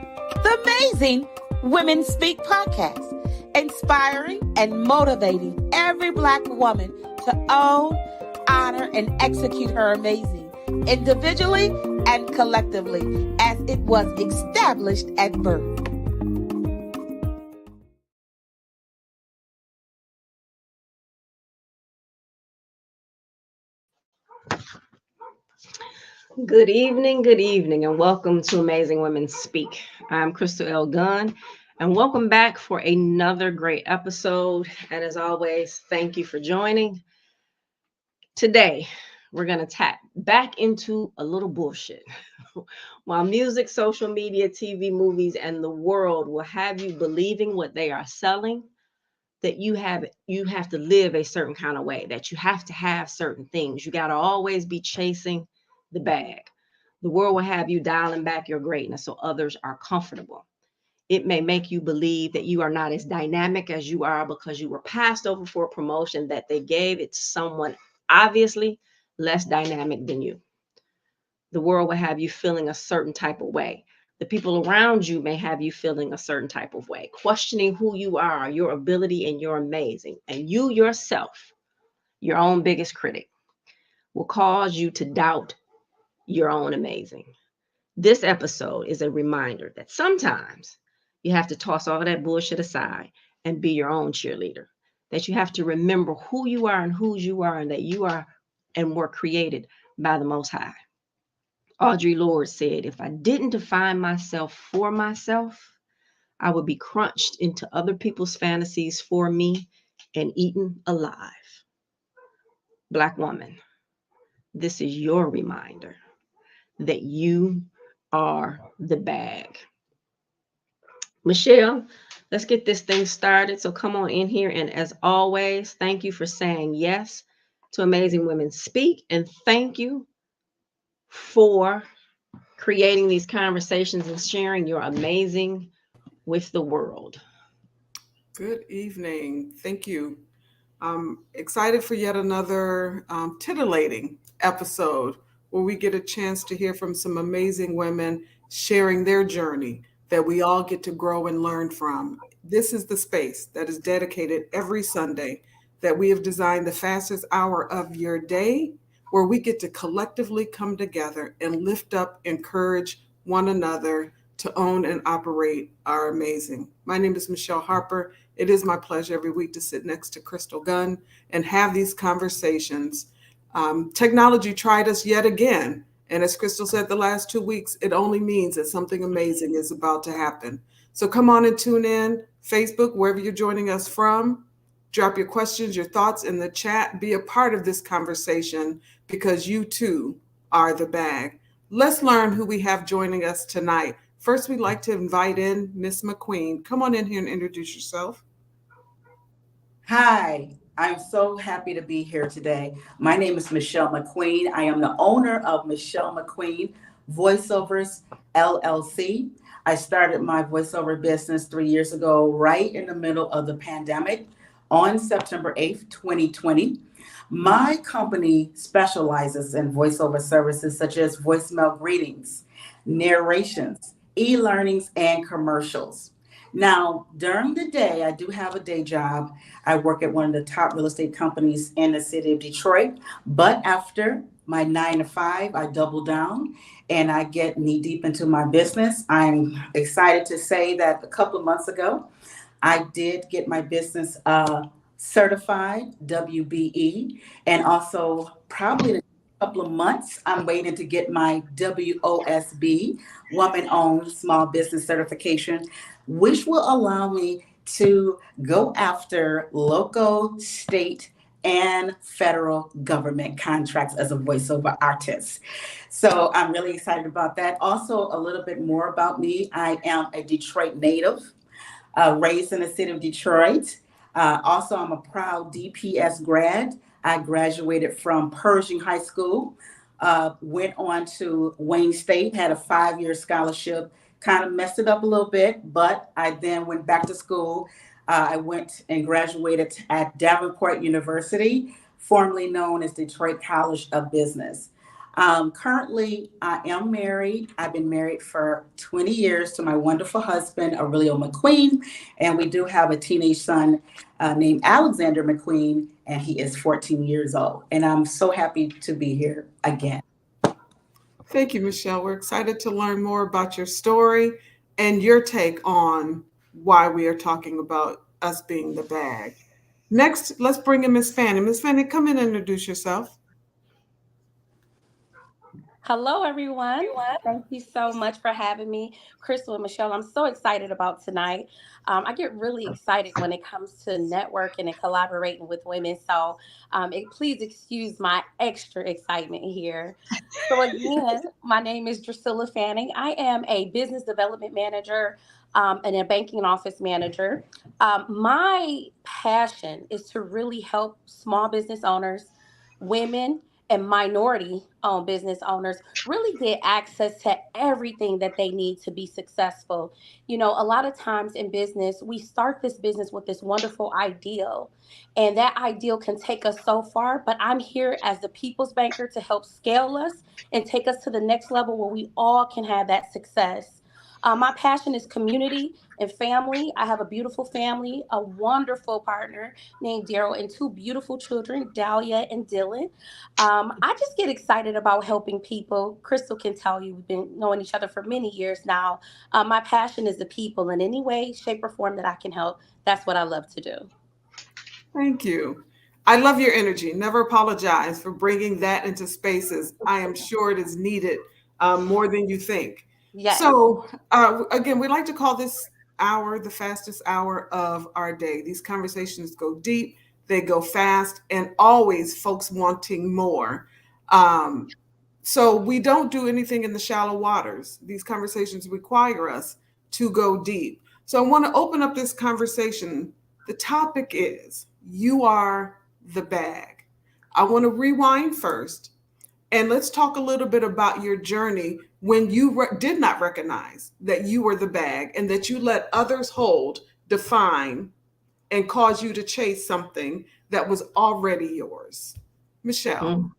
the Amazing Women Speak podcast, inspiring and motivating every Black woman to own, honor, and execute her amazing, individually and collectively, as it was established at birth. Good evening, and welcome to Amazing Women Speak. I'm Crystal L. Gunn, and welcome back for another great episode. And as always, thank you for joining. Today, we're going to tap back into a little bullshit. While music, social media, TV, movies, and the world will have you believing what they are selling, that you have to live a certain kind of way, that you have to have certain things. You got to always be chasing the bag. The world will have you dialing back your greatness so others are comfortable. It may make you believe that you are not as dynamic as you are because you were passed over for a promotion that they gave it to someone obviously less dynamic than you. The world will have you feeling a certain type of way. The people around you may have you feeling a certain type of way, questioning who you are, your ability, and your amazing. And you yourself, your own biggest critic, will cause you to doubt your own amazing. This episode is a reminder that sometimes you have to toss all that bullshit aside and be your own cheerleader. That you have to remember who you are and whose you are, and that you are and were created by the Most High. Audre Lorde said, if I didn't define myself for myself, I would be crunched into other people's fantasies for me and eaten alive. Black woman, this is your reminder that you are the bag. Michele, let's get this thing started. So come on in here. And as always, thank you for saying yes to Amazing Women Speak. And thank you for creating these conversations and sharing your amazing with the world. Good evening. Thank you. I'm excited for yet another titillating episode where we get a chance to hear from some amazing women sharing their journey that we all get to grow and learn from. This is the space that is dedicated every Sunday that we have designed the fastest hour of your day, where we get to collectively come together and lift up, encourage one another to own and operate our amazing. My name is Michele Harper. It is my pleasure every week to sit next to Crystal Gunn and have these conversations. Technology tried us yet again. And as Crystal said the last 2 weeks, it only means that something amazing is about to happen. So come on and tune in, Facebook, wherever you're joining us from. Drop your questions, your thoughts in the chat. Be a part of this conversation because you too are the bag. Let's learn who we have joining us tonight. First, we'd like to invite in Miss McQueen. Come on in here and introduce yourself. Hi, I'm so happy to be here today. My name is Michele McQueen. I am the owner of Michele McQueen VoiceOvers, LLC. I started my voiceover business 3 years ago, right in the middle of the pandemic on September 8th, 2020. My company specializes in voiceover services such as voicemail greetings, narrations, e-learnings, and commercials. Now, during the day, I do have a day job. I work at one of the top real estate companies in the city of Detroit. But after my 9 to 5, I double down and I get knee deep into my business. I'm excited to say that a couple of months ago, I did get my business certified, WBE, and also probably in a couple of months, I'm waiting to get my WOSB, Woman-Owned Small Business Certification, which will allow me to go after local, state, and federal government contracts as a voiceover artist. So I'm really excited about that. Also, a little bit more about me. I am a Detroit native, raised in the city of Detroit. Also, I'm a proud DPS grad. I graduated from Pershing High School, went on to Wayne State, had a 5-year scholarship, kind of messed it up a little bit, but I then went back to school. I went and graduated at Davenport University, formerly known as Detroit College of Business. Currently, I am married. I've been married for 20 years to my wonderful husband, Aurelio McQueen, and we do have a teenage son named Alexander McQueen, and he is 14 years old. And I'm so happy to be here again. Thank you, Michele. We're excited to learn more about your story and your take on why we are talking about us being the bag. Next, let's bring in Miss Fanning. Miss Fanning, come in and introduce yourself. Hello, everyone. Thank you so much for having me, Crystal and Michelle. I'm so excited about tonight. I get really excited when it comes to networking and collaborating with women. So please excuse my extra excitement here. So, again, my name is Drusilla Fanning. I am a business development manager and a banking office manager. My passion is to really help small business owners, women, and minority owned business owners really get access to everything that they need to be successful. You know, a lot of times in business, we start this business with this wonderful ideal, and that ideal can take us so far. But I'm here as the people's banker to help scale us and take us to the next level where we all can have that success. My passion is community and family. I have a beautiful family, a wonderful partner named Daryl, and two beautiful children, Dahlia and Dylan. I just get excited about helping people. Crystal can tell you we've been knowing each other for many years now. My passion is the people in any way, shape, or form that I can help. That's what I love to do. Thank you. I love your energy. Never apologize for bringing that into spaces. I am sure it is needed more than you think. Yes. So, again, we like to call this hour the fastest hour of our day. These conversations go deep, they go fast, and always folks wanting more. Um, so, we don't do anything in the shallow waters. These conversations require us to go deep. So, I want to open up this conversation. The topic is you are the bag. I want to rewind first and let's talk a little bit about your journey when you did not recognize that you were the bag and that you let others hold, define, and cause you to chase something that was already yours. Michele. Mm.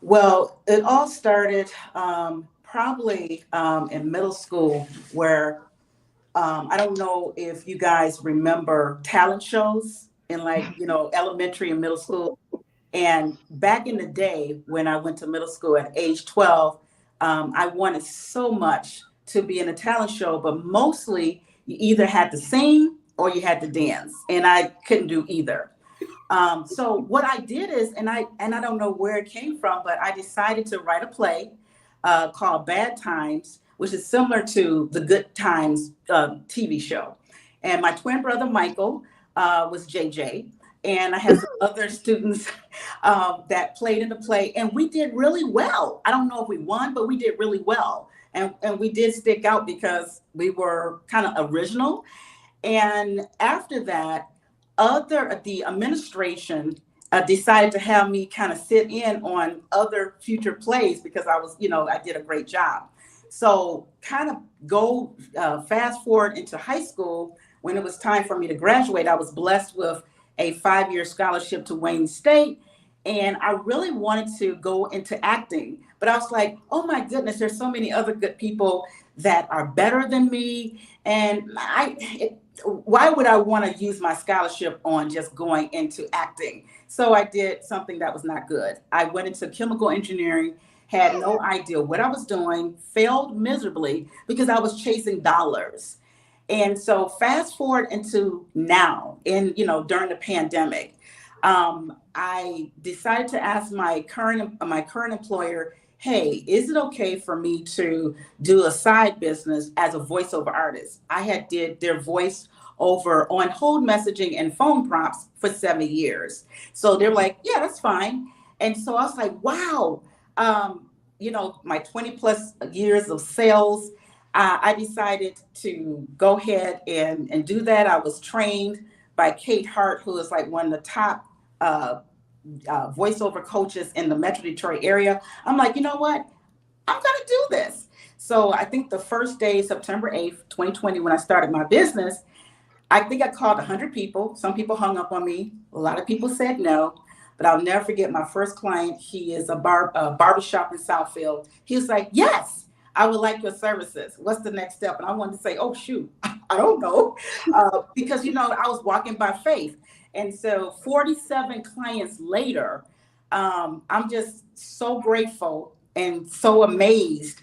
Well, it all started probably in middle school, where I don't know if you guys remember talent shows in, like, elementary and middle school. And back in the day when I went to middle school at age 12, I wanted so much to be in a talent show, but mostly you either had to sing or you had to dance, and I couldn't do either. So what I did is, and I don't know where it came from, but I decided to write a play called Bad Times, which is similar to the Good Times TV show. And my twin brother Michael was JJ, and I had some other students that played in the play, and we did really well. I don't know if we won, but we did really well, and we did stick out because we were kind of original. And after that, the administration decided to have me kind of sit in on other future plays because I did a great job. So kind of go fast forward into high school. When it was time for me to graduate, I was blessed with a 5-year scholarship to Wayne State. And I really wanted to go into acting. But I was like, oh my goodness, there's so many other good people that are better than me. And why would I want to use my scholarship on just going into acting? So I did something that was not good. I went into chemical engineering, had no idea what I was doing, failed miserably because I was chasing dollars. And so fast forward into now, during the pandemic, I decided to ask my current employer, hey, is it okay for me to do a side business as a voiceover artist? I had did their voice over on hold messaging and phone prompts for 7 years. So they're like, yeah, that's fine. And so I was like, wow, my 20 plus years of sales, I decided to go ahead and do that. I was trained by Kate Hart, who is like one of the top voiceover coaches in the Metro Detroit area. I'm like, you know what? I'm going to do this. So I think the first day, September 8th, 2020, when I started my business, I think I called 100 people. Some people hung up on me. A lot of people said no. But I'll never forget my first client. He is a barbershop in Southfield. He was like, yes, I would like your services. What's the next step? And I wanted to say, oh, shoot, I don't know. Because, I was walking by faith. And so 47 clients later, I'm just so grateful and so amazed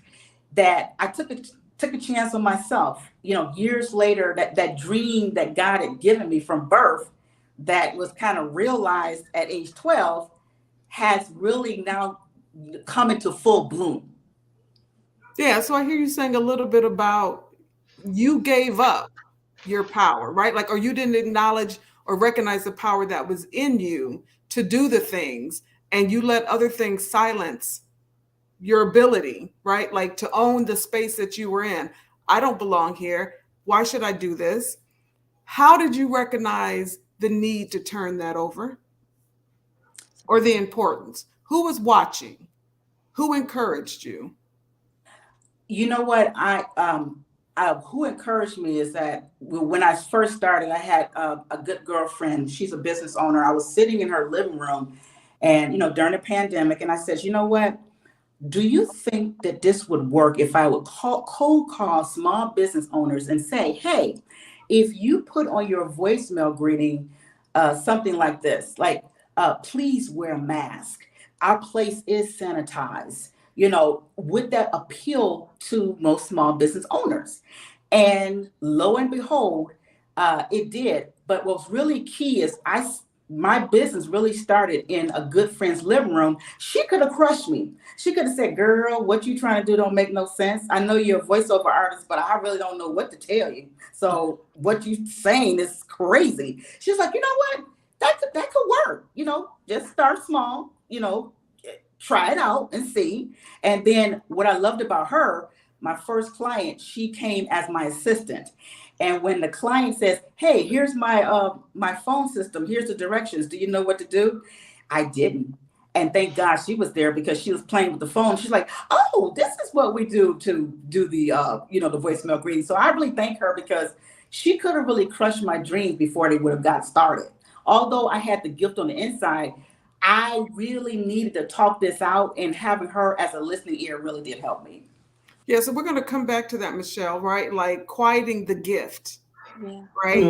that I took a chance on myself. Years later, that dream that God had given me from birth that was kind of realized at age 12 has really now come into full bloom. Yeah, so I hear you saying a little bit about you gave up your power, right? Like, or you didn't acknowledge or recognize the power that was in you to do the things, and you let other things silence your ability, right? Like to own the space that you were in. I don't belong here. Why should I do this? How did you recognize the need to turn that over, or the importance? Who was watching? Who encouraged you? You know what? Who encouraged me is that when I first started, I had a good girlfriend. She's a business owner. I was sitting in her living room, and during the pandemic, and I said, you know what? Do you think that this would work if I would cold call small business owners and say, hey, if you put on your voicemail greeting something like this, like, please wear a mask. Our place is sanitized. Would that appeal to most small business owners? And lo and behold, it did. But what's really key is my business really started in a good friend's living room. She could have crushed me. She could have said, girl, what you trying to do don't make no sense. I know you're a voiceover artist, but I really don't know what to tell you. So what you saying is crazy. She's like, you know what? That could work. Just start small, try it out and see. And then what I loved about her, my first client, she came as my assistant. And when the client says, hey, here's my phone system, here's the directions, do you know what to do? I didn't. And thank God she was there, because she was playing with the phone. She's like, oh, this is what we do to do the, the voicemail greeting. So I really thank her, because she could have really crushed my dreams before they would have got started. Although I had the gift on the inside, I really needed to talk this out, and having her as a listening ear really did help me. Yeah, so we're going to come back to that, Michele, right? Like quieting the gift, Yeah. right?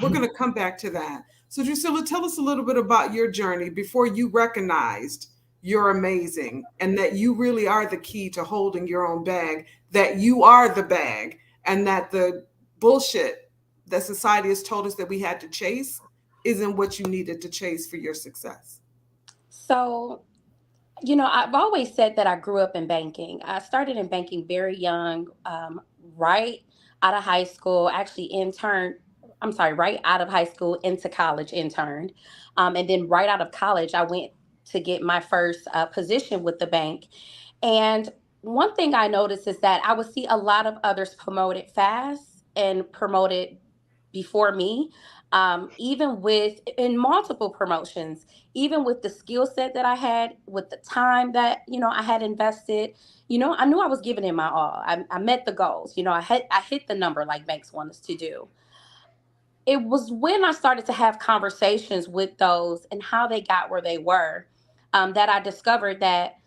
We're going to come back to that. So Drusilla, tell us a little bit about your journey before you recognized you're amazing and that you really are the key to holding your own bag, that you are the bag, and that the bullshit that society has told us that we had to chase isn't what you needed to chase for your success. So, I've always said that I grew up in banking. I started in banking very young, right out of high school, actually right out of high school into college, interned. And then right out of college, I went to get my first position with the bank. And one thing I noticed is that I would see a lot of others promoted fast and promoted before me, even with in multiple promotions, even with the skill set that I had, with the time that I had invested. I knew I was giving it my all. I met the goals. I hit the number like banks want us to do. It was when I started to have conversations with those and how they got where they were, that I discovered that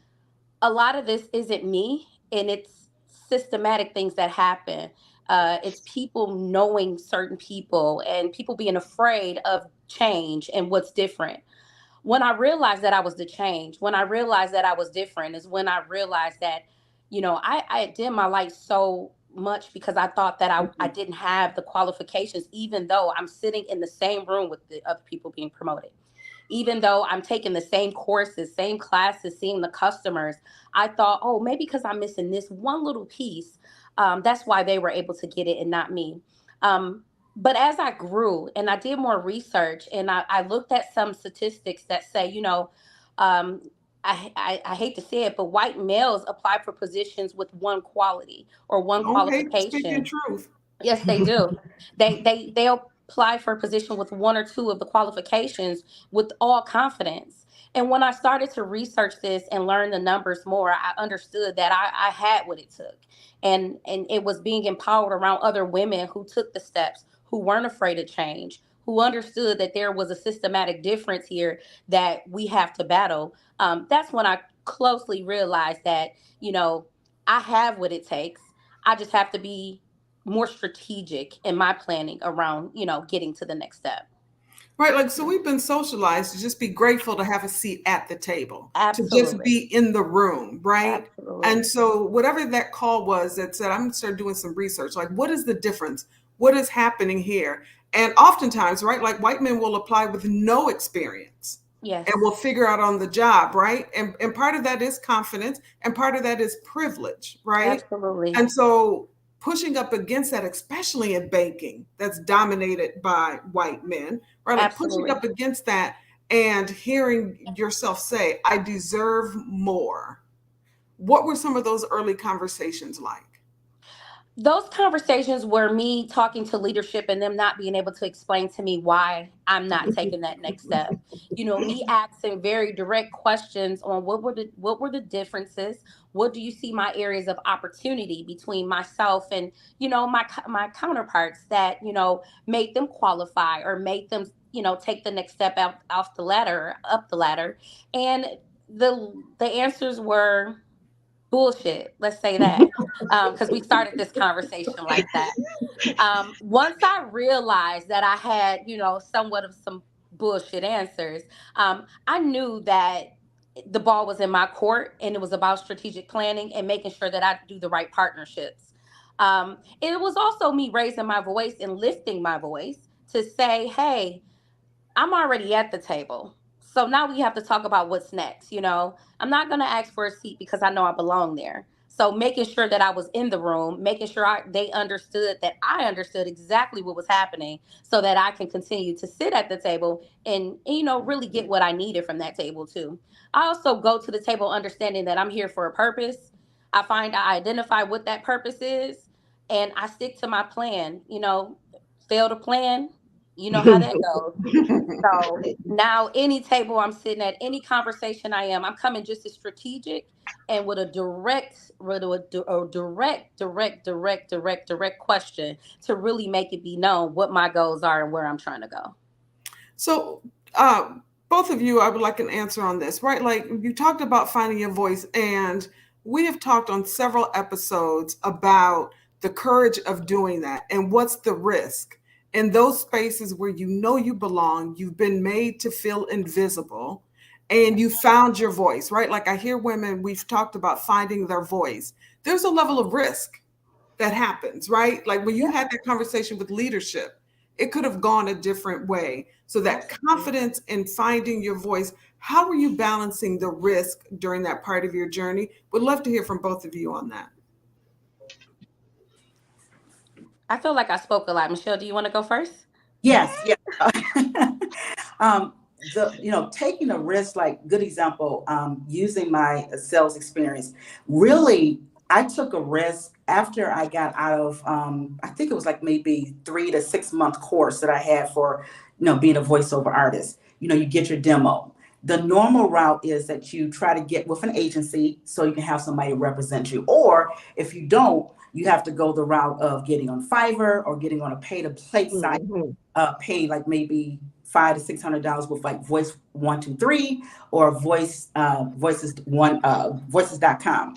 a lot of this isn't me, and it's systematic things that happen. It's people knowing certain people and people being afraid of change and what's different. When I realized that I was the change, when I realized that I was different, is when I realized that, I dim my light so much because I thought that I didn't have the qualifications, even though I'm sitting in the same room with the other people being promoted. Even though I'm taking the same courses, same classes, seeing the customers, I thought, oh, maybe because I'm missing this one little piece, that's why they were able to get it and not me. But as I grew and I did more research and I looked at some statistics that say, um, I hate to say it, but white males apply for positions with one quality or one Don't hate speaking qualification. truth. Yes, they do. They'll apply for a position with one or two of the qualifications with all confidence. And when I started to research this and learn the numbers more, I understood that I had what it took. And it was being empowered around other women who took the steps, who weren't afraid of change, who understood that there was a systematic difference here that we have to battle, that's when I closely realized that, I have what it takes. I just have to be more strategic in my planning around, getting to the next step. Right. Like, so we've been socialized to just be grateful to have a seat at the table, to just Absolutely. be in the room. Right. Absolutely. And so whatever that call was that said, I'm going to start doing some research. Like, what is the difference? What is happening here? And oftentimes, right, like white men will apply with no experience and Yes. will figure out on the job. Right. And part of that is confidence and part of that is privilege. Right. Absolutely. And so pushing up against that, especially in banking, that's dominated by white men, right? Like pushing Absolutely. up against that and hearing yourself say, I deserve more. What were some of those early conversations like? Those conversations were me talking to leadership and them not being able to explain to me why I'm not taking that next step. Me asking very direct questions on what were the differences. What do you see my areas of opportunity between myself and my counterparts that made them qualify or made them take the next step out off the ladder, up the ladder. And the answers were bullshit. Let's say that, because we started this conversation like that. Once I realized that I had, somewhat of some bullshit answers, I knew that the ball was in my court and it was about strategic planning and making sure that I do the right partnerships. It was also me raising my voice and lifting my voice to say, hey, I'm already at the table. So now we have to talk about what's next. I'm not going to ask for a seat because I know I belong there. So making sure that I was in the room, making sure they understood that I understood exactly what was happening so that I can continue to sit at the table and really get what I needed from that table too. I also go to the table understanding that I'm here for a purpose. I identify what that purpose is and I stick to my plan. Fail to plan, you know how that goes. So now, any table I'm sitting at, any conversation I'm coming just as strategic and with a direct question to really make it be known what my goals are and where I'm trying to go. So, both of you, I would like an answer on this, right? Like you talked about finding your voice, and we have talked on several episodes about the courage of doing that and what's the risk in those spaces where you belong, you've been made to feel invisible, and you found your voice, right? Like I hear women, we've talked about finding their voice. There's a level of risk that happens, right? Like when you had that conversation with leadership, it could have gone a different way. So that confidence in finding your voice, how are you balancing the risk during that part of your journey? Would love to hear from both of you on that. I feel like I spoke a lot. Michele, do you want to go first? Yes, yes. Taking a risk, like good example, using my sales experience, really, I took a risk after I got out of, I think it was like maybe 3 to 6 month course that I had for, being a voiceover artist. You get your demo. The normal route is that you try to get with an agency so you can have somebody represent you. Or if you don't, you have to go the route of getting on Fiverr or getting on a pay-to-play site, pay like maybe $500 to $600 with like Voice 123 or voices.com,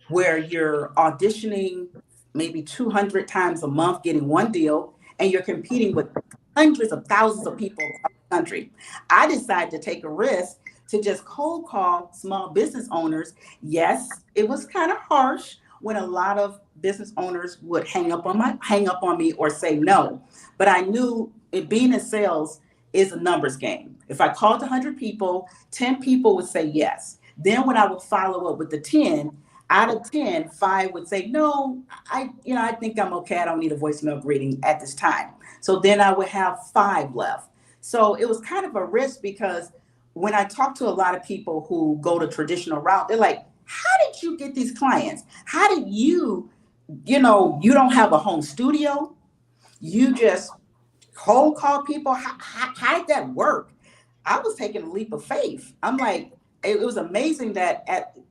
where you're auditioning maybe 200 times a month, getting one deal, and you're competing with hundreds of thousands of people across the country. I decided to take a risk to just cold call small business owners. Yes, it was kind of harsh when a lot of business owners would hang up on me or say no. But I knew it being in sales is a numbers game. If I called 100 people, 10 people would say yes. Then when I would follow up with the 10, out of 10, 5 would say, no, I think I'm okay. I don't need a voicemail greeting at this time. So then I would have 5 left. So it was kind of a risk because when I talk to a lot of people who go the traditional route, they're like, how did you get these clients? How did you don't have a home studio. You just cold call people. How did that work? I was taking a leap of faith. I'm like, it was amazing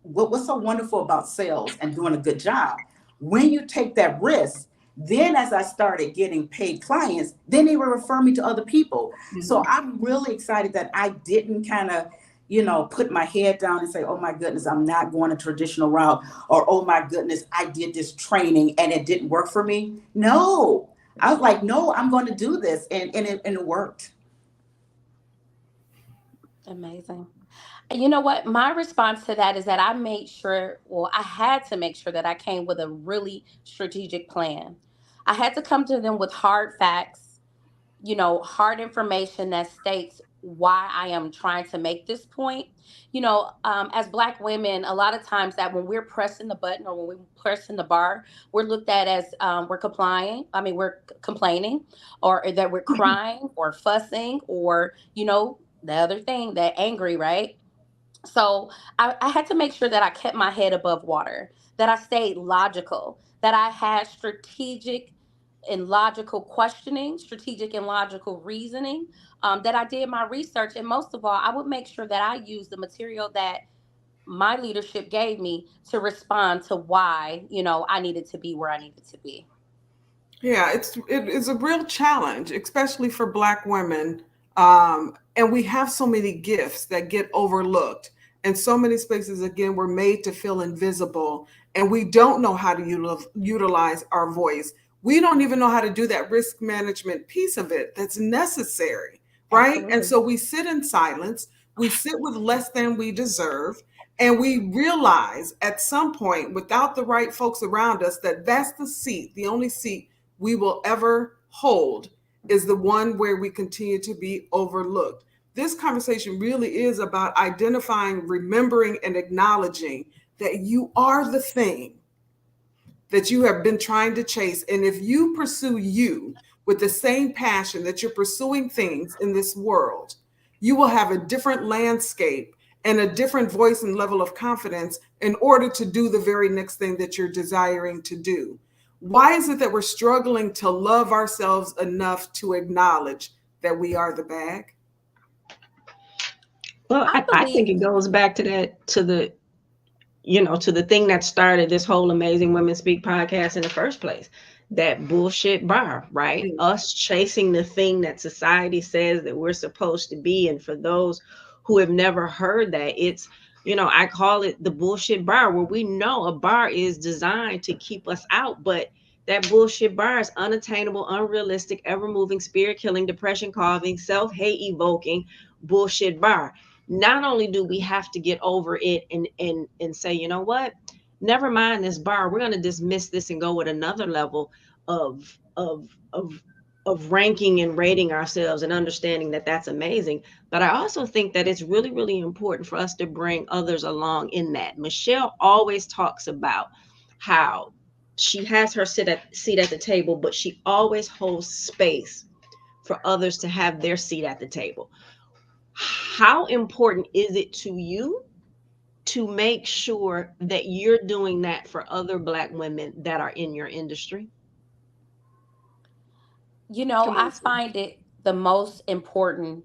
what's so wonderful about sales and doing a good job. When you take that risk, Then as I started getting paid clients, then they would refer me to other people. So Mhm. I'm really excited that I didn't kind of, you know, put my head down and say, oh my goodness, I'm not going a traditional route, or oh my goodness, I did this training and it didn't work for me. No, I was like, no, I'm going to do this. And it worked. Amazing. You know what? My response to that is that I made sure, well, I had to make sure that I came with a really strategic plan. I had to come to them with hard facts, hard information that states why I am trying to make this point. As Black women, a lot of times that when we're pressing the button or when we're pressing the bar, we're looked at as we're complying. I mean, we're complaining, or that we're crying or fussing, or the other thing, that angry, right? So I had to make sure that I kept my head above water, that I stayed logical, that I had strategic and logical questioning, strategic and logical reasoning, that I did my research. And most of all, I would make sure that I used the material that my leadership gave me to respond to why, I needed to be where I needed to be. Yeah, it is a real challenge, especially for Black women. And we have so many gifts that get overlooked. And so many spaces, again, we're made to feel invisible, and we don't know how to utilize our voice. We don't even know how to do that risk management piece of it that's necessary, right? And Absolutely. so we sit in silence, we sit with less than we deserve, and we realize at some point, without the right folks around us, that that's the seat, the only seat we will ever hold is the one where we continue to be overlooked. This conversation really is about identifying, remembering, and acknowledging that you are the thing that you have been trying to chase. And if you pursue you with the same passion that you're pursuing things in this world, you will have a different landscape and a different voice and level of confidence in order to do the very next thing that you're desiring to do. Why is it that we're struggling to love ourselves enough to acknowledge that we are the bag? Well, I I think believe, it goes back to that, to the thing that started this whole Amazing Women Speak podcast in the first place. That bullshit bar, right? Mm. Us chasing the thing that society says that we're supposed to be. And for those who have never heard that, it's, I call it the bullshit bar, where we know a bar is designed to keep us out, but that bullshit bar is unattainable, unrealistic, ever moving, spirit killing, depression causing, self hate evoking bullshit bar. Not only do we have to get over it and say, you know what, never mind this bar, we're going to dismiss this and go with another level of ranking and rating ourselves and understanding that that's amazing. But I also think that it's really, really important for us to bring others along in that. Michele always talks about how she has her seat at the table, but she always holds space for others to have their seat at the table. How important is it to you to make sure that you're doing that for other Black women that are in your industry? Come I on, Sue. find it the most important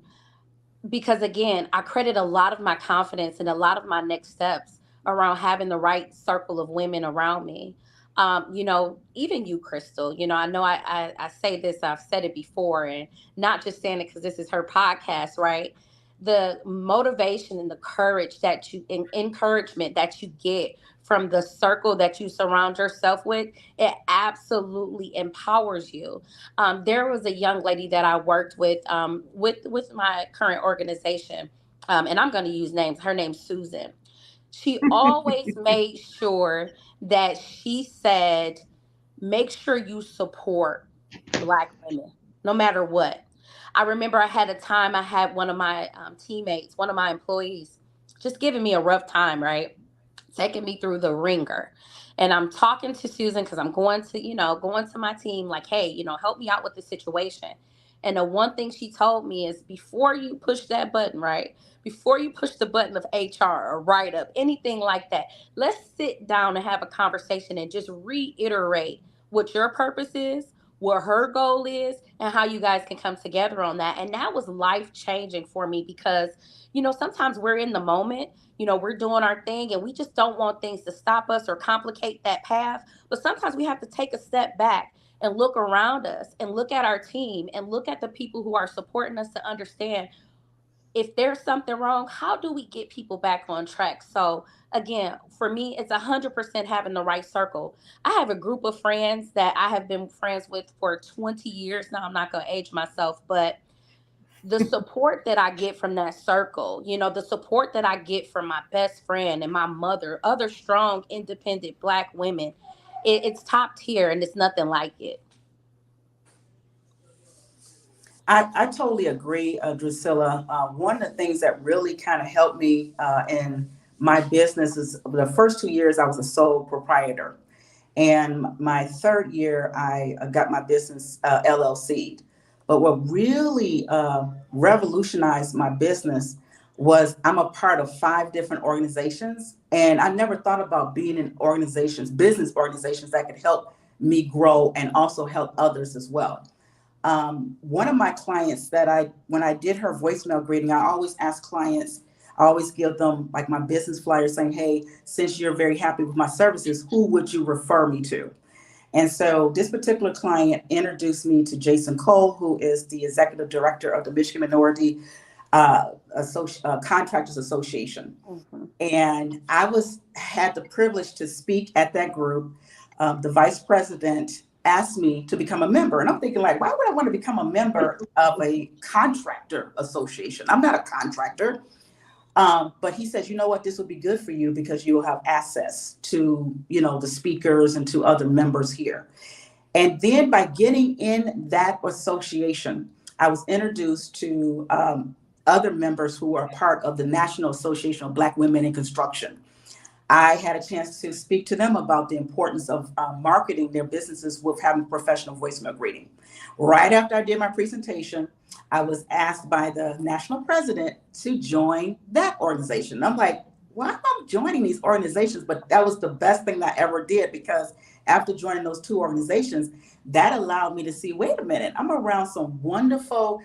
because, again, I credit a lot of my confidence and a lot of my next steps around having the right circle of women around me. Even you, Crystal, I know I say this, I've said it before, and not just saying it because this is her podcast, right? The motivation and the courage that you and encouragement that you get from the circle that you surround yourself with, it absolutely empowers you. There was a young lady that I worked with my current organization, and I'm going to use names. Her name's Susan. She always made sure that she said, make sure you support Black women, no matter what. I remember I had a time I had one of my teammates, one of my employees, just giving me a rough time, right? Taking me through the ringer. And I'm talking to Susan because I'm going to my team, like, hey, help me out with the situation. And the one thing she told me is, before you push that button, right? Before you push the button of HR or write up, anything like that, let's sit down and have a conversation and just reiterate what your purpose is, what her goal is, and how you guys can come together on that. And that was life changing for me because, sometimes we're in the moment, we're doing our thing and we just don't want things to stop us or complicate that path. But sometimes we have to take a step back and look around us and look at our team and look at the people who are supporting us to understand if there's something wrong, how do we get people back on track? So again, for me, it's 100% having the right circle. I have a group of friends that I have been friends with for 20 years now. I'm not going to age myself, but the support that I get from that circle, the support that I get from my best friend and my mother, other strong, independent Black women, it's top tier and it's nothing like it. I totally agree, Drusilla. One of the things that really kind of helped me in my business is the first 2 years I was a sole proprietor. And my third year, I got my business LLC'd. But what really revolutionized my business was I'm a part of 5 different organizations. And I never thought about being in organizations, business organizations that could help me grow and also help others as well. One of my clients when I did her voicemail greeting, I always ask clients, I always give them like my business flyer saying, hey, since you're very happy with my services, who would you refer me to? And so this particular client introduced me to Jason Cole, who is the executive director of the Michigan Minority Contractors Association. Mm-hmm. And I had the privilege to speak at that group. The vice president asked me to become a member. And I'm thinking like, why would I want to become a member of a contractor association? I'm not a contractor. But he says, you know what, this will be good for you because you'll have access to, the speakers and to other members here. And then by getting in that association, I was introduced to other members who are part of the National Association of Black Women in Construction. I had a chance to speak to them about the importance of marketing their businesses with having professional voicemail greeting. Right after I did my presentation, I was asked by the national president to join that organization. I'm like, why am I joining these organizations? But that was the best thing that I ever did, because after joining those 2 organizations, that allowed me to see, wait a minute, I'm around some wonderful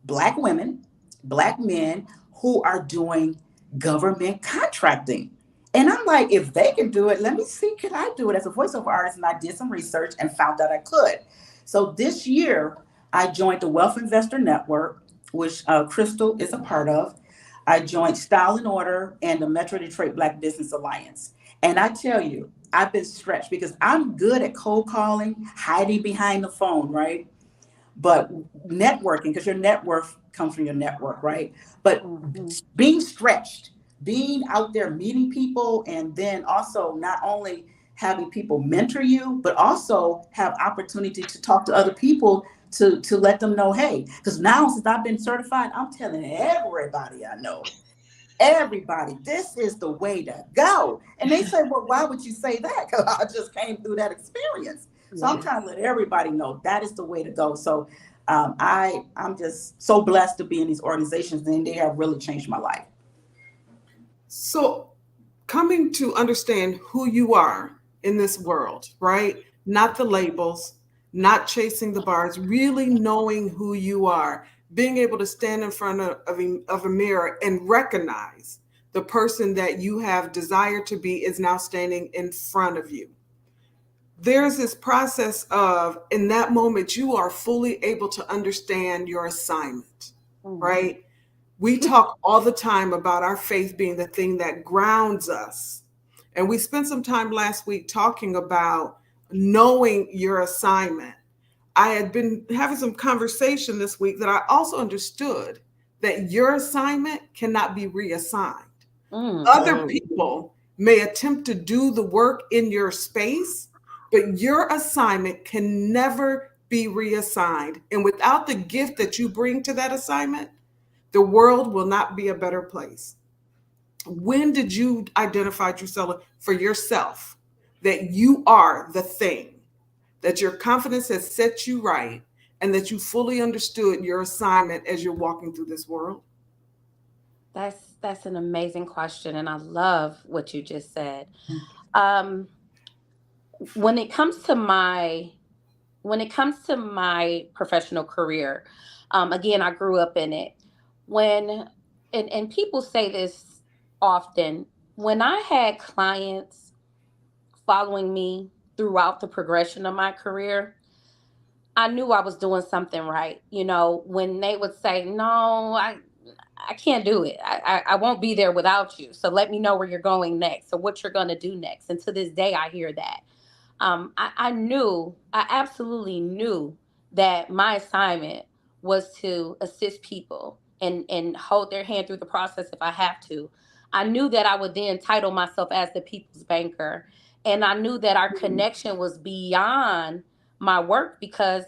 Black women, Black men who are doing government contracting. And I'm like, if they can do it, let me see, can I do it as a voiceover artist? And I did some research and found out I could. So this year, I joined the Wealth Investor Network, which Crystal is a part of. I joined Style and Order and the Metro Detroit Black Business Alliance. And I tell you, I've been stretched because I'm good at cold calling, hiding behind the phone, right? But networking, because your net worth comes from your network, right? But being stretched, being out there meeting people, and then also not only having people mentor you, but also have opportunity to talk to other people to let them know, hey, because now since I've been certified, I'm telling everybody I know, everybody, this is the way to go. And they say, well, why would you say that? Because I just came through that experience. So I'm trying to let everybody know that is the way to go. So I'm just so blessed to be in these organizations, and they have really changed my life. So coming to understand who you are in this world, right? Not the labels, not chasing the bars, really knowing who you are, being able to stand in front of a mirror and recognize the person that you have desired to be is now standing in front of you. There's this process of, in that moment, you are fully able to understand your assignment, right? We talk all the time about our faith being the thing that grounds us. And we spent some time last week talking about knowing your assignment. I had been having some conversation this week that I also understood that your assignment cannot be reassigned. Other people may attempt to do the work in your space, but your assignment can never be reassigned. And without the gift that you bring to that assignment, the world will not be a better place. When did you identify, Drusilla, for yourself that you are the thing, that your confidence has set you right, and that you fully understood your assignment as you're walking through this world? That's an amazing question, and I love what you just said. When it comes to my professional career, again, I grew up in it. And people say this often, when I had clients following me throughout the progression of my career, I knew I was doing something right. You know, when they would say, no, I can't do it. I won't be there without you. So let me know where you're going next or what you're going to do next. And to this day, I hear that. I absolutely knew that my assignment was to assist people and hold their hand through the process if I have to. I knew that I would then title myself as the people's banker. And I knew that our connection was beyond my work because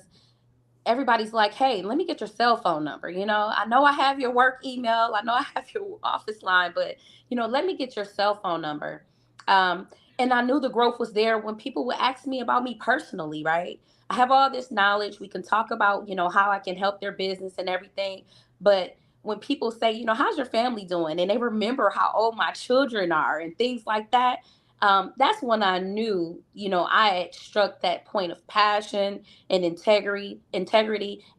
everybody's like, hey, let me get your cell phone number. You know, I know I have your work email. I know I have your office line, but, you know, let me get your cell phone number. Um, and I knew the growth was there when people would ask me about me personally, right? I have all this knowledge. We can talk about, you know, how I can help their business and everything. But when people say, you know, how's your family doing? And they remember how old my children are and things like that. That's when I knew, you know, I had struck that point of passion and integrity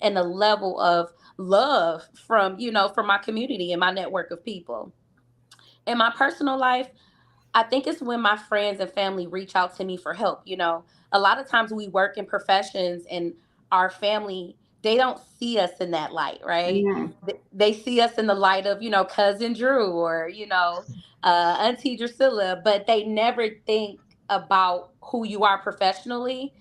and a level of love from, you know, from my community and my network of people. In my personal life, I think it's when my friends and family reach out to me for help. You know, a lot of times we work in professions and our family, they don't see us in that light, right? Yeah. They see us in the light of, you know, cousin Dru or, you know, Auntie Drusilla, but they never think about who you are professionally.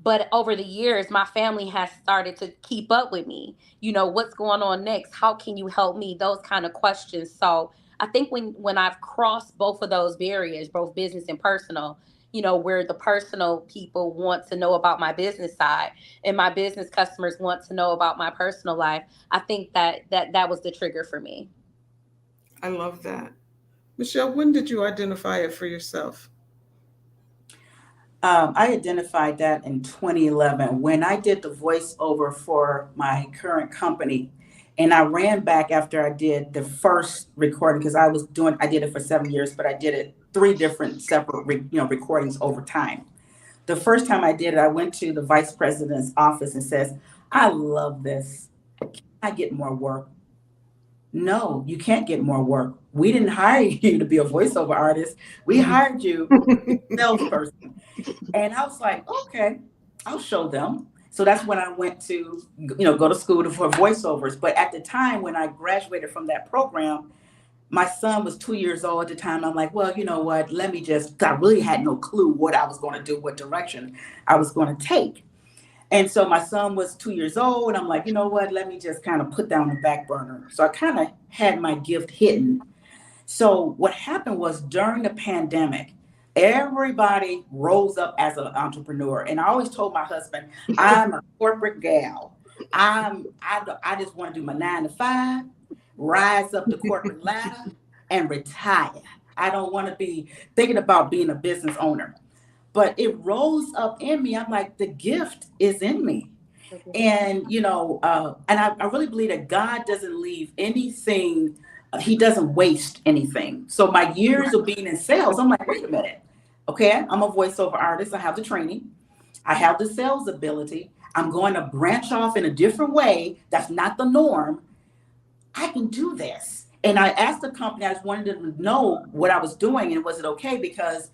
But over the years, my family has started to keep up with me. You know, what's going on next? How can you help me? Those kind of questions. So I think when I've crossed both of those barriers, both business and personal, you know, where the personal people want to know about my business side and my business customers want to know about my personal life, I think that was the trigger for me. I love that. Michele, when did you identify it for yourself? I identified that in 2011 when I did the voiceover for my current company. And I ran back after I did the first recording because I did it for 7 years, but I did it three different separate, recordings over time. The first time I did it, I went to the vice president's office and says, I love this. Can I get more work? No, you can't get more work. We didn't hire you to be a voiceover artist. We hired you to be a salesperson. And I was like, okay, I'll show them. So that's when I went to, go to school for voiceovers. But at the time when I graduated from that program, my son was 2 years old at the time. I'm like, well, you know what? I really had no clue what I was going to do, what direction I was going to take. And so my son was 2 years old. And I'm like, you know what? Let me just kind of put down the back burner. So I kind of had my gift hidden. So what happened was during the pandemic, everybody rose up as an entrepreneur. And I always told my husband, I'm a corporate gal. I just want to do my 9 to 5, rise up the corporate ladder and retire. I don't want to be thinking about being a business owner. But it rose up in me. I'm like, the gift is in me. And, I really believe that God doesn't leave anything. He doesn't waste anything. So my years of being in sales, I'm like, wait a minute. Okay, I'm a voiceover artist. I have the training. I have the sales ability. I'm going to branch off in a different way. That's not the norm. I can do this. And I asked the company, I just wanted them to know what I was doing and was it okay? Because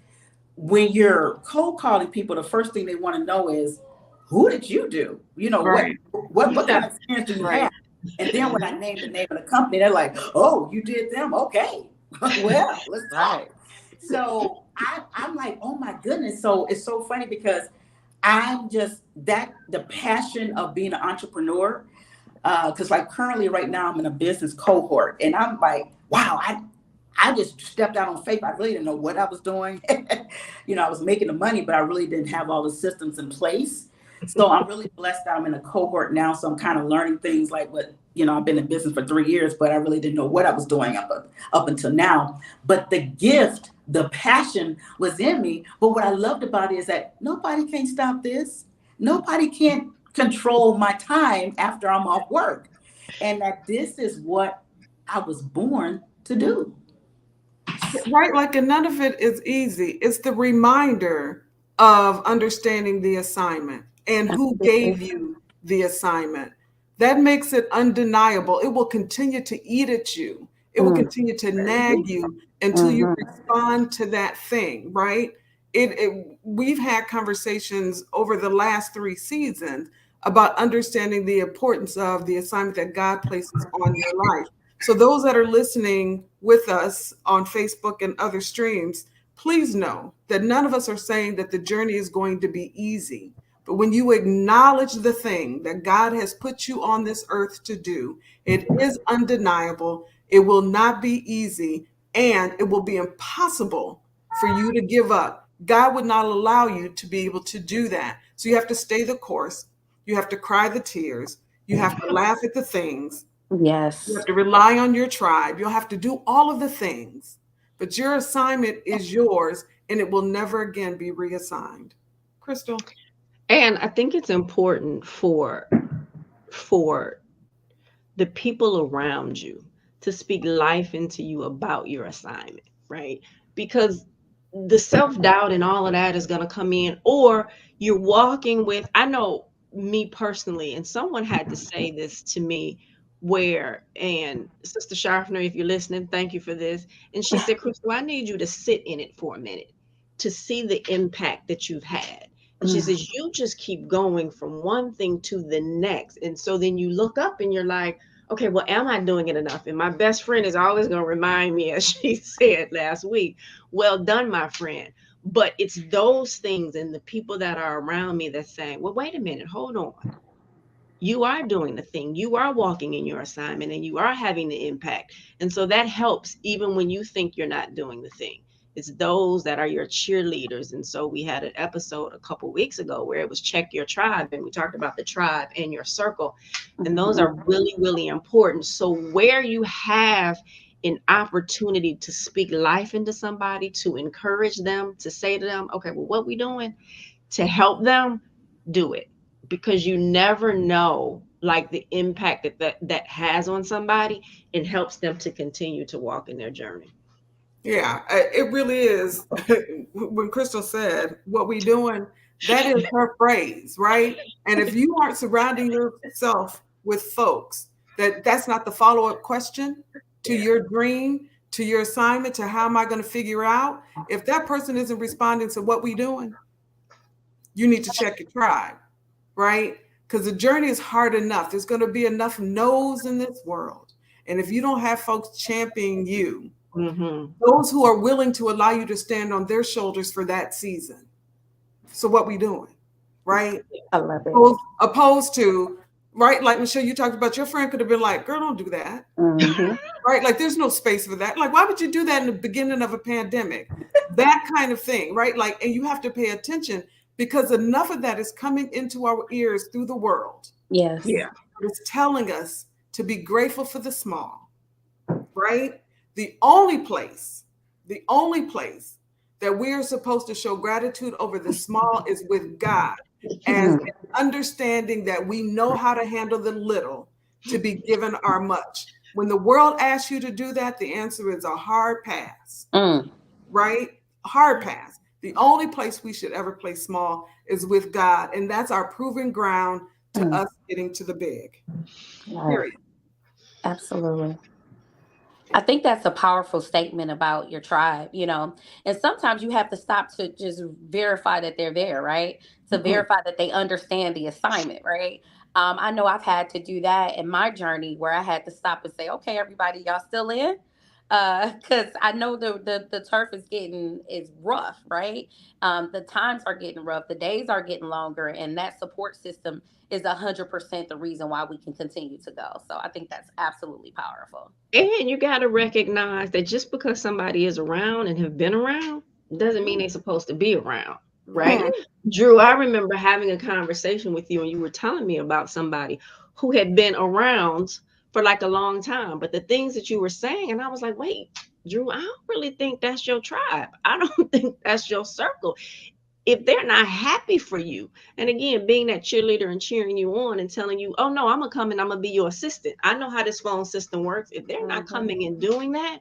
when you're cold calling people, the first thing they want to know is, who did you do? Right. What kind of experience do you have? And then when I named the name of the company, they're like, oh, you did them? Okay. Well, let's talk. So I'm like, oh my goodness. So it's so funny because I'm just the passion of being an entrepreneur. Because like currently right now I'm in a business cohort and I'm like, wow, I just stepped out on faith. I really didn't know what I was doing. I was making the money, but I really didn't have all the systems in place. So I'm really blessed that I'm in a cohort now. So I'm kind of learning things like I've been in business for 3 years, but I really didn't know what I was doing up until now. But the gift, the passion was in me. But what I loved about it is that nobody can stop this. Nobody can control my time after I'm off work. And that this is what I was born to do. Right, like, and none of it is easy. It's the reminder of understanding the assignment and who gave you the assignment. That makes it undeniable. It will continue to eat at you. It will continue to nag you until you respond to that thing, right? we've had conversations over the last 3 seasons about understanding the importance of the assignment that God places on your life. So those that are listening with us on Facebook and other streams, please know that none of us are saying that the journey is going to be easy. But when you acknowledge the thing that God has put you on this earth to do, it is undeniable. It will not be easy, and it will be impossible for you to give up. God would not allow you to be able to do that. So you have to stay the course. You have to cry the tears. You have to laugh at the things. You Yes. have to rely on your tribe. You'll have to do all of the things. But your assignment is yours, and it will never again be reassigned. Crystal? And I think it's important for the people around you to speak life into you about your assignment, right? Because the self-doubt and all of that is going to come in, or you're walking with, I know me personally, and someone had to say this to me, where, and Sister Sharfner, if you're listening, thank you for this. And she said, Crystal, I need you to sit in it for a minute to see the impact that you've had. And she says, you just keep going from one thing to the next. And so then you look up and you're like, okay, well, am I doing it enough? And my best friend is always going to remind me, as she said last week, well done, my friend. But it's those things and the people that are around me that's saying, well, wait a minute, hold on. You are doing the thing. You are walking in your assignment and you are having the impact. And so that helps even when you think you're not doing the thing. It's those that are your cheerleaders. And so we had an episode a couple weeks ago where it was check your tribe. And we talked about the tribe and your circle. And those are really, really important. So where you have an opportunity to speak life into somebody, to encourage them, to say to them, okay, well, what we doing to help them, do it. Because you never know like the impact that has on somebody. It helps them to continue to walk in their journey. Yeah, it really is. When Crystal said, what we doing, that is her phrase, right? And if you aren't surrounding yourself with folks, that's not the follow-up question to your dream, to your assignment, to how am I going to figure out? If that person isn't responding to what we doing, you need to check your tribe, right? Because the journey is hard enough. There's going to be enough no's in this world. And if you don't have folks championing you, those who are willing to allow you to stand on their shoulders for that season. So what we doing, right? I love it. Opposed to, right, like Michele, you talked about, your friend could have been like, girl, don't do that. Right? Like there's no space for that. Like, why would you do that in the beginning of a pandemic? That kind of thing, right? Like, and you have to pay attention because enough of that is coming into our ears through the world. Yes. Yeah. It's telling us to be grateful for the small, right? The only place that we are supposed to show gratitude over the small is with God, and understanding that we know how to handle the little to be given our much. When the world asks you to do that, the answer is a hard pass, right? Hard pass. The only place we should ever play small is with God, and that's our proving ground to us getting to the big. Period. Absolutely. I think that's a powerful statement about your tribe, and sometimes you have to stop to just verify that they're there, right? To verify that they understand the assignment, right? I know I've had to do that in my journey where I had to stop and say, okay, everybody, y'all still in? Because I know the turf is rough, right? The times are getting rough, the days are getting longer, and that support system is 100% the reason why we can continue to go. So I think that's absolutely powerful. And you got to recognize that just because somebody is around and have been around doesn't mean they're supposed to be around, right? Dru, I remember having a conversation with you and you were telling me about somebody who had been around for like a long time, but the things that you were saying, and I was like, wait, Dru, I don't really think that's your tribe. I don't think that's your circle. If they're not happy for you, and again, being that cheerleader and cheering you on and telling you, oh no, I'm gonna come and I'm gonna be your assistant. I know how this phone system works. If they're not coming and doing that,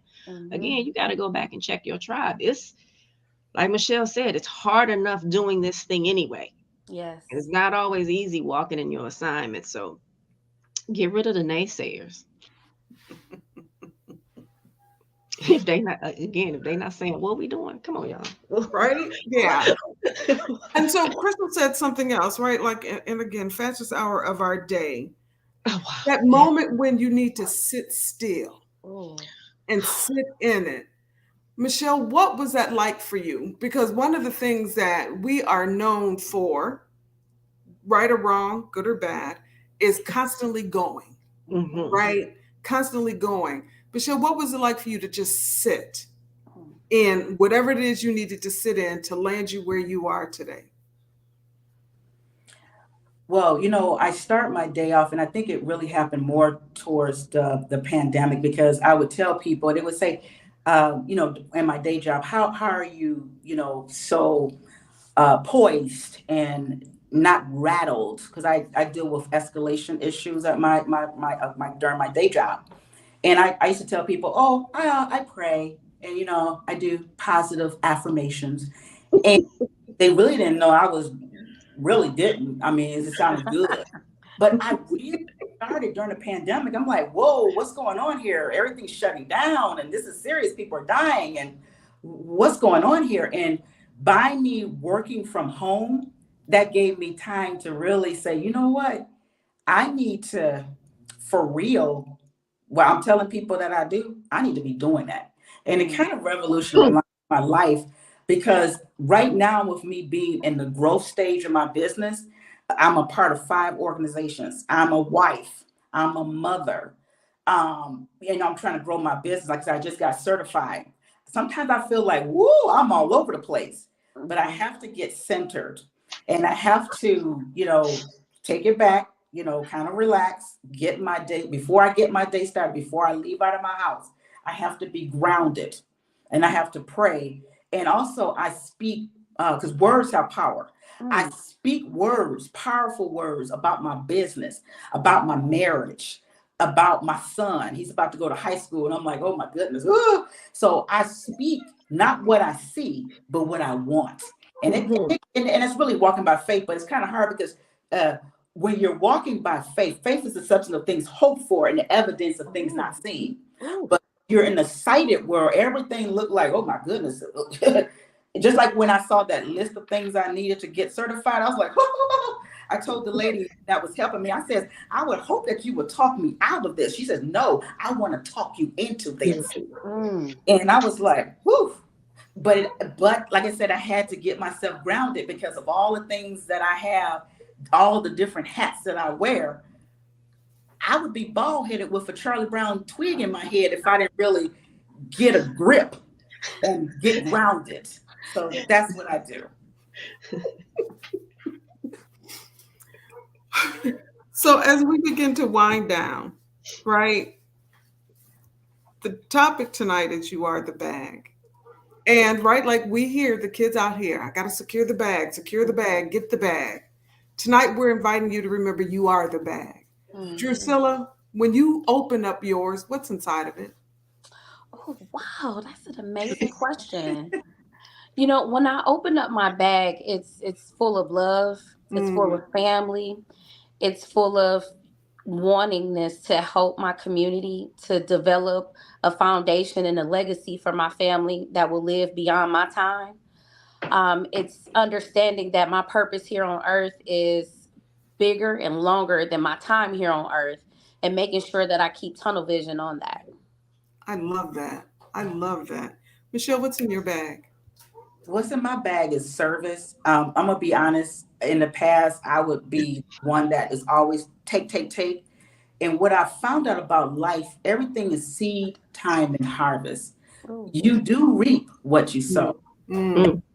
again, you got to go back and check your tribe. It's like Michele said, it's hard enough doing this thing anyway. Yes. It's not always easy walking in your assignment. So get rid of the naysayers. If they not again, if they not saying what we doing, come on, y'all. Right? Yeah. And so Crystal said something else, right? Like, and again, fastest hour of our day. Oh, wow. That Yeah. moment when you need to sit still Oh. and sit in it. Michele, what was that like for you? Because one of the things that we are known for, right or wrong, good or bad, is constantly going, Mm-hmm. right? Constantly going. Michele, what was it like for you to just sit in whatever it is you needed to sit in to land you where you are today? Well, I start my day off, and I think it really happened more towards the pandemic, because I would tell people, they would say, in my day job, how are you, so poised and not rattled? Because I deal with escalation issues at my during my day job, and I used to tell people, oh, I pray, and I do positive affirmations, and they really didn't know I was really didn't. I mean, it sounded good. But I really started during the pandemic. I'm like, whoa, what's going on here? Everything's shutting down and this is serious. People are dying. And what's going on here? And by me working from home, that gave me time to really say, you know what? I need to, for real, well, I'm telling people that I need to be doing that. And it kind of revolutionized my life, because right now, with me being in the growth stage of my business, I'm a part of 5 organizations. I'm a wife. I'm a mother. I'm trying to grow my business. Like I said, I just got certified. Sometimes I feel like, woo, I'm all over the place, but I have to get centered, and I have to, take it back, kind of relax, get my day, before I get my day started, before I leave out of my house, I have to be grounded, and I have to pray. And also I speak, because words have power. I speak words, powerful words about my business, about my marriage, about my son. He's about to go to high school. And I'm like, oh my goodness. Ooh. So I speak not what I see, but what I want. And and it's really walking by faith, but it's kind of hard because when you're walking by faith, faith is the substance of things hoped for and the evidence of things not seen. But you're in the sighted world, everything looked like, oh my goodness. Just like when I saw that list of things I needed to get certified, I was like, I told the lady that was helping me, I said, I would hope that you would talk me out of this. She says, no, I want to talk you into this. And I was like, whew. But like I said, I had to get myself grounded because of all the things that I have, all the different hats that I wear. I would be bald headed with a Charlie Brown twig in my head if I didn't really get a grip and get grounded. So that's what I do. So as we begin to wind down, right? The topic tonight is you are the bag. And right, like we hear the kids out here, I got to secure the bag, get the bag. Tonight, we're inviting you to remember you are the bag. Drusilla, when you open up yours, what's inside of it? Oh, wow, that's an amazing question. When I open up my bag, it's full of love, it's full of family, it's full of wantingness to help my community, to develop a foundation and a legacy for my family that will live beyond my time. It's understanding that my purpose here on earth is bigger and longer than my time here on earth, and making sure that I keep tunnel vision on that. I love that. I love that. Michele, what's in your bag? What's in my bag is service. I'm gonna be honest. In the past, I would be one that is always take, take, take. And what I found out about life, everything is seed, time, and harvest. You do reap what you sow.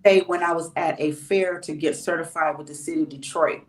Hey, when I was at a fair to get certified with the city of Detroit,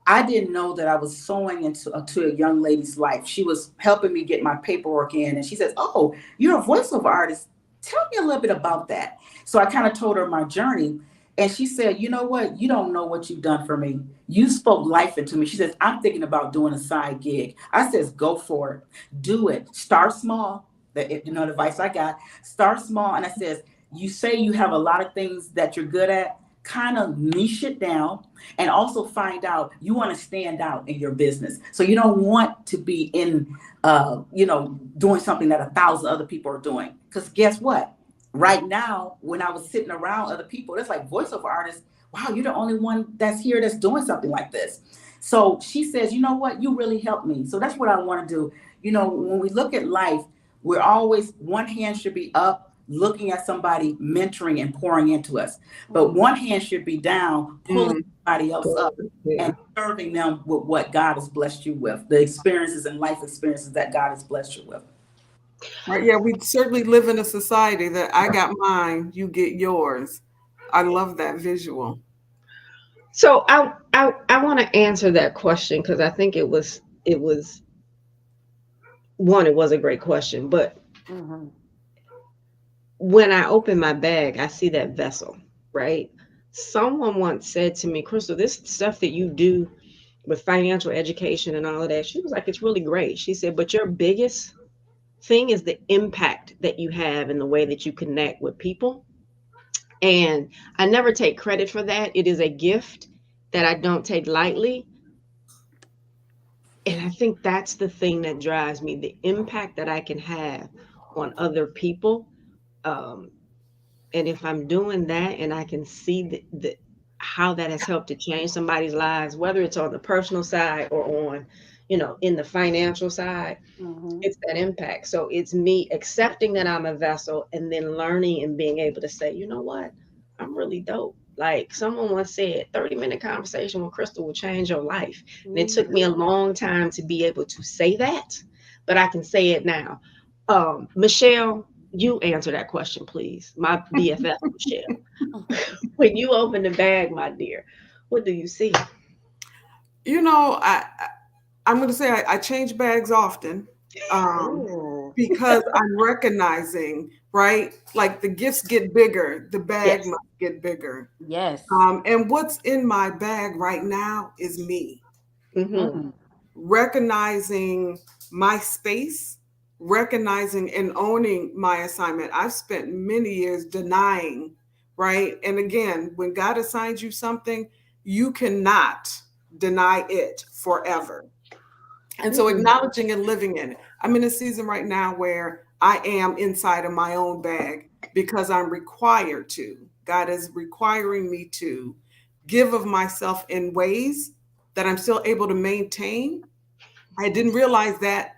I didn't know that I was sewing into to a young lady's life. She was helping me get my paperwork in, and she says, "Oh, you're a voiceover artist. Tell me a little bit about that." So I kind of told her my journey, and she said, "You know what? You don't know what you've done for me. You spoke life into me." She says, "I'm thinking about doing a side gig." I says, "Go for it. Do it. Start small." The advice I got: start small. And I says, "You say you have a lot of things that you're good at. kind of niche it down, and also find out you want to stand out in your business. So you don't want to be in, doing something that 1,000 other people are doing. Because guess what? Right now, when I was sitting around other people, it's like voiceover artists. Wow, you're the only one that's here that's doing something like this. So she says, you know what? You really helped me. So that's what I want to do. When we look at life, we're always, one hand should be up, looking at somebody mentoring and pouring into us. But one hand should be down, pulling somebody else up and serving them with what God has blessed you with, the experiences and life experiences that God has blessed you with. Right. Yeah, we certainly live in a society that I got mine, you get yours. I love that visual. So I want to answer that question because I think it was one, it was a great question, but when I open my bag, I see that vessel, right? Someone once said to me, Crystal, this stuff that you do with financial education and all of that, she was like, it's really great. She said, but your biggest thing is the impact that you have in the way that you connect with people. And I never take credit for that. It is a gift that I don't take lightly. And I think that's the thing that drives me, the impact that I can have on other people. And if I'm doing that and I can see how that has helped to change somebody's lives, whether it's on the personal side or on, in the financial side, it's that impact. So it's me accepting that I'm a vessel and then learning and being able to say, you know what, I'm really dope. Like someone once said, 30-minute conversation with Crystal will change your life. And it took me a long time to be able to say that, but I can say it now. Michele, you answer that question, please. My BFF, Michele. When you open the bag, my dear, what do you see? I'm going to say I change bags often because I'm recognizing, right? Like the gifts get bigger, the bag must get bigger. Yes. And what's in my bag right now is me. Recognizing my space, recognizing and owning my assignment. I've spent many years denying, right? And again, when God assigns you something, you cannot deny it forever. And so acknowledging and living in it. I'm in a season right now where I am inside of my own bag because I'm required to. God is requiring me to give of myself in ways that I'm still able to maintain. I didn't realize that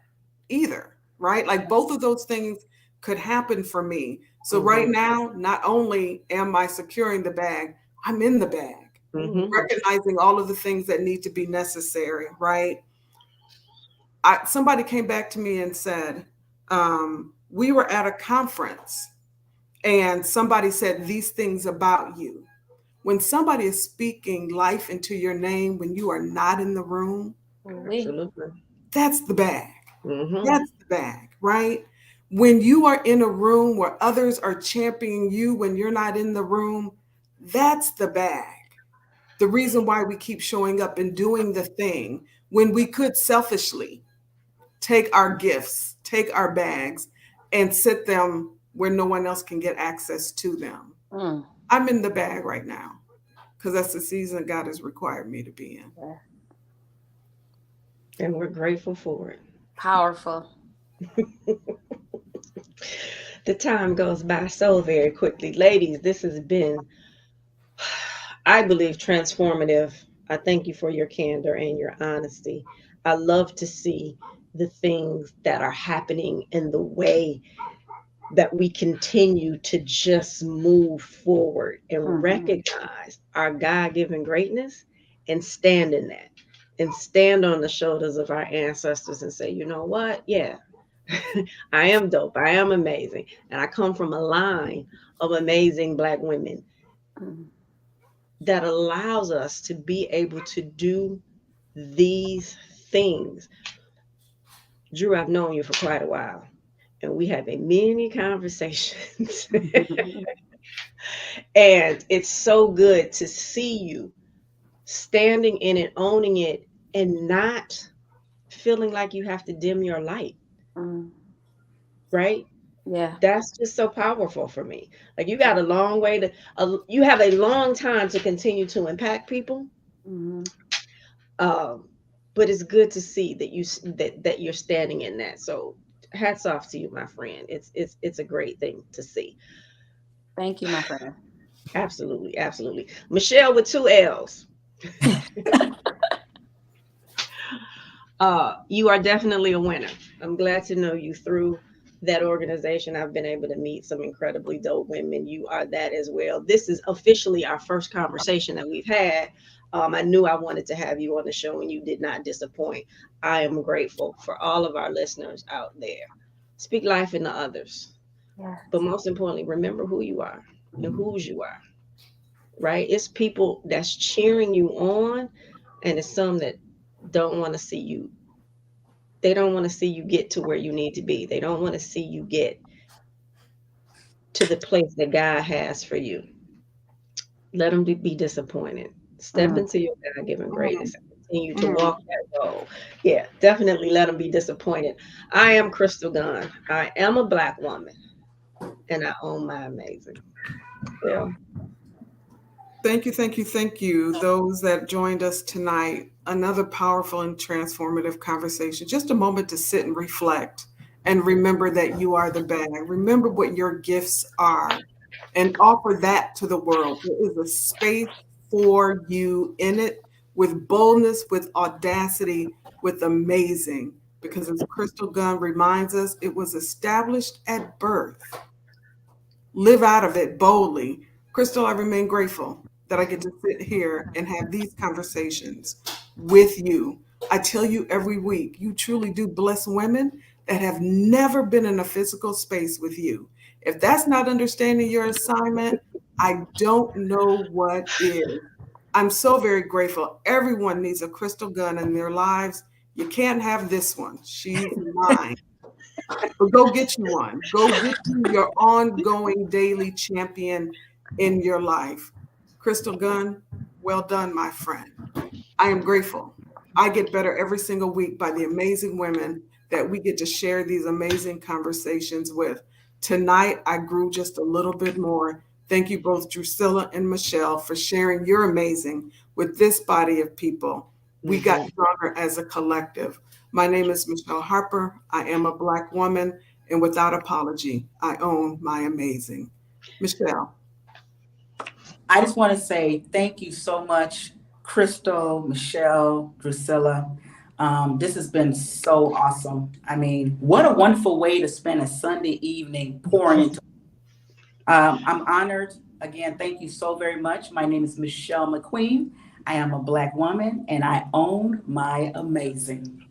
either, right? Like both of those things could happen for me. So right now, not only am I securing the bag, I'm in the bag, recognizing all of the things that need to be necessary, right? Somebody came back to me and said, we were at a conference and somebody said these things about you. When somebody is speaking life into your name, when you are not in the room, Absolutely. That's the bag. That's the bag, right? When you are in a room where others are championing you when you're not in the room, that's the bag. The reason why we keep showing up and doing the thing when we could selfishly take our gifts, take our bags, and sit them where no one else can get access to them. I'm in the bag right now because that's the season God has required me to be in. And we're grateful for it. Powerful. The time goes by so very quickly. Ladies, this has been, I believe, transformative. I thank you for your candor and your honesty. I love to see the things that are happening in the way that we continue to just move forward and recognize our God-given greatness and stand in that and stand on the shoulders of our ancestors and say, you know what? Yeah, I am dope. I am amazing. And I come from a line of amazing Black women that allows us to be able to do these things. Dru, I've known you for quite a while, and we have many conversations. And it's so good to see you standing in it, owning it, and not feeling like you have to dim your light. Right? Yeah. That's just so powerful for me. Like, you got a long way to, you have a long time to continue to impact people. Hmm. Um, but it's good to see that that you're standing in that. So hats off to you, my friend. It's a great thing to see. Thank you, my friend. Absolutely, absolutely. Michele with two L's. You are definitely a winner. I'm glad to know you through that organization. I've been able to meet some incredibly dope women. You are that as well. This is officially our first conversation that we've had. I knew I wanted to have you on the show, and you did not disappoint. I am grateful for all of our listeners out there. Speak life into others. Yeah. But most importantly, remember who you are and whose you are, right? It's people that's cheering you on, and it's some that don't want to see you. They don't want to see you get to where you need to be. They don't want to see you get to the place that God has for you. Let them be disappointed. Step Mm. into your God given Mm, greatness and continue to mm. walk that road. Yeah, definitely let them be disappointed. I am Crystal Gunn. I am a Black woman, and I own my amazing. Well, Thank you, thank you, thank you. Those that joined us tonight, another powerful and transformative conversation. Just a moment to sit and reflect and remember that you are the bag. Remember what your gifts are and offer that to the world. There is a space for you in it with boldness, with audacity, with amazing. Because as Crystal Gunn reminds us, it was established at birth. Live out of it boldly. Crystal, I remain grateful that I get to sit here and have these conversations with you. I tell you every week, you truly do bless women that have never been in a physical space with you. If that's not understanding your assignment, I don't know what is. I'm so very grateful. Everyone needs a Crystal Gunn in their lives. You can't have this one. She's mine. But go get you one. Go get you your ongoing daily champion in your life. Crystal Gunn, well done, my friend. I am grateful. I get better every single week by the amazing women that we get to share these amazing conversations with. Tonight, I grew just a little bit more. Thank you both, Drusilla and Michele, for sharing your amazing with this body of people. We got mhm. stronger as a collective. My name is Michele Harper. I am a Black woman, and without apology, I own my amazing. Michele. I just want to say thank you so much, Crystal, Michele, Drusilla. This has been so awesome. I mean, what a wonderful way to spend a Sunday evening pouring into. I'm honored. Again, thank you so very much. My name is Michele McQueen. I am a Black woman and I own my amazing.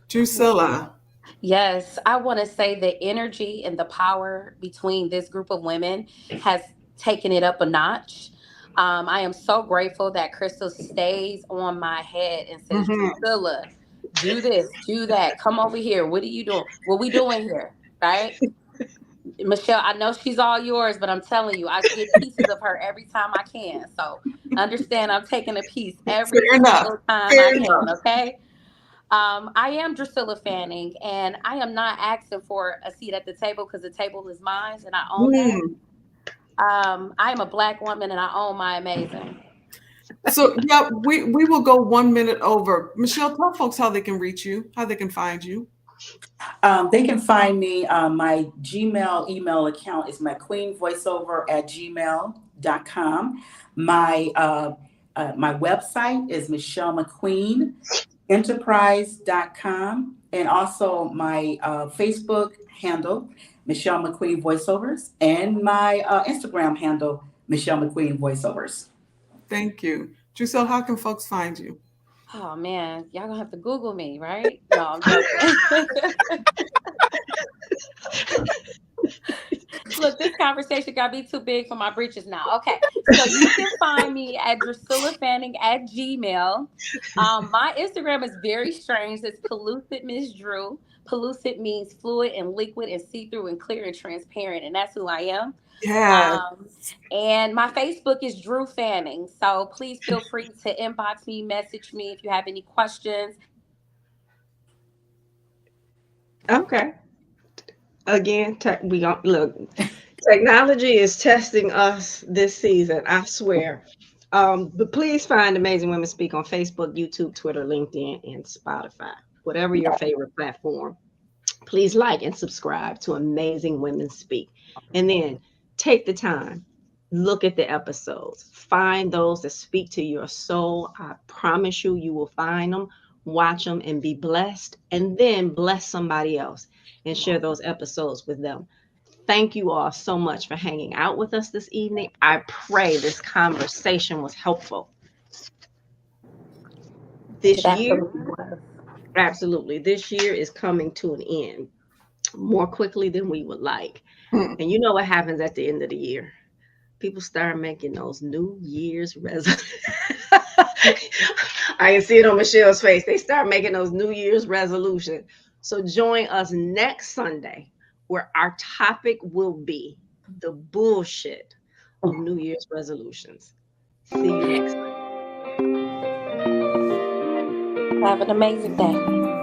Drusilla. Yes, I want to say the energy and the power between this group of women has taken it up a notch. I am so grateful that Crystal stays on my head and says, Mhm. Drusilla, do this, do that. Come over here. What are you doing? What we doing here? Right? Michele, I know she's all yours, but I'm telling you, I get pieces of her every time I can. So understand I'm taking a piece every Fair enough. single time I Fair can, enough. okay? I am Drusilla Fanning, and I am not asking for a seat at the table because the table is mine, and I own that. Mm. I am a Black woman, and I own my amazing. So yeah, we will go 1 minute over. Michele, tell folks how they can reach you, how they can find you. They can find me. My Gmail email account is mcqueenvoiceover@gmail.com. My website is michellemcqueenenterprise.com. And also my Facebook handle, Michele McQueen VoiceOvers, and my Instagram handle, Michele McQueen VoiceOvers. Thank you. Drusilla, how can folks find you? Oh man, y'all gonna have to Google me, right? No, I'm joking. Look, this conversation got me too big for my britches now. Okay, so you can find me at Drusilla Fanning at Gmail. My Instagram is very strange. It's Pellucid Miss Dru. Pellucid means fluid and liquid and see through and clear and transparent, and that's who I am. Yeah. Um, and my Facebook is Dru Fanning. So please feel free to inbox me, message me if you have any questions. Okay. Again, we don't look. Technology is testing us this season, I swear. But please find Amazing Women Speak on Facebook, YouTube, Twitter, LinkedIn, and Spotify. Whatever your favorite platform. Please like and subscribe to Amazing Women Speak. And then take the time, look at the episodes, find those that speak to your soul. I promise you, you will find them, watch them, and be blessed. And then bless somebody else and share those episodes with them. Thank you all so much for hanging out with us this evening. I pray this conversation was helpful. This year, absolutely, this year is coming to an end more quickly than we would like. And you know what happens at the end of the year? People start making those New Year's resolutions. I can see it on Michelle's face. They start making those New Year's resolutions. So join us next Sunday, where our topic will be the bullshit of New Year's resolutions. See you next time. Have an amazing day.